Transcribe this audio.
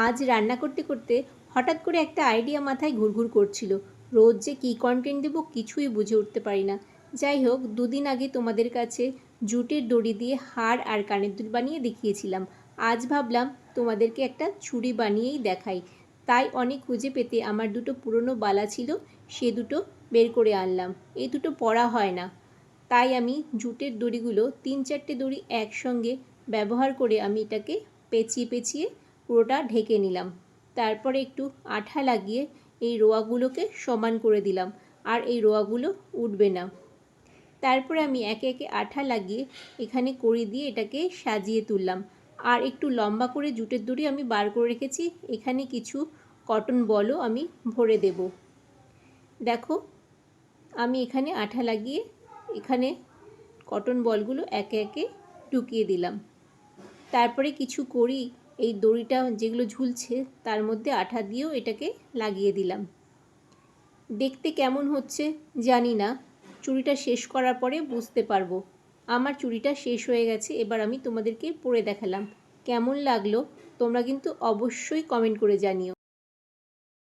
আজ রান্না করতে করতে হঠাৎ করে একটা আইডিয়া মাথায় ঘুরঘুর করছিল। রোজ যে কী কন্টেন্ট দেবো কিছুই বুঝে উঠতে পারি না। যাই হোক, দুদিন আগে তোমাদের কাছে জুটের দড়ি দিয়ে হার আর কানের দুল বানিয়ে দেখিয়েছিলাম। আজ ভাবলাম তোমাদেরকে একটা চুড়ি বানিয়েই দেখাই। তাই অনেক খুঁজে পেতে আমার দুটো পুরনো বালা ছিল, সে দুটো বের করে আনলাম। এই দুটো পরা হয় না, তাই আমি জুটের দড়িগুলো 3-4টে দড়ি একসঙ্গে ব্যবহার করে আমি এটাকে পেঁচিয়ে পেঁচিয়ে পুরোটা ঢেকে নিলাম। তারপরে একটু আঠা লাগিয়ে এই রোয়াগুলোকে সমান করে দিলাম, আর এই রোয়াগুলো উঠবে না। তারপরে আমি একে একে আঠা লাগিয়ে এখানে কড়ি দিয়ে এটাকে সাজিয়ে তুললাম। আর একটু লম্বা করে জুটের দড়ি আমি বার করে রেখেছি, এখানে কিছু কটন বলও আমি ভরে দেব। দেখো, আমি এখানে আঠা লাগিয়ে এখানে কটন বলগুলো একে একে ঢুকিয়ে দিলাম। তারপরে কিছু কড়ি এই দড়িটা যেগুলো ঝুলছে তার মধ্যে আঠা দিয়েও এটাকে লাগিয়ে দিলাম। দেখতে কেমন হচ্ছে জানি না, চুড়িটা শেষ করার পরে বুঝতে পারবো। আমার চুড়িটা শেষ হয়ে গেছে, এবার আমি তোমাদেরকে পরে দেখালাম। কেমন লাগলো তোমরা কিন্তু অবশ্যই কমেন্ট করে জানিও।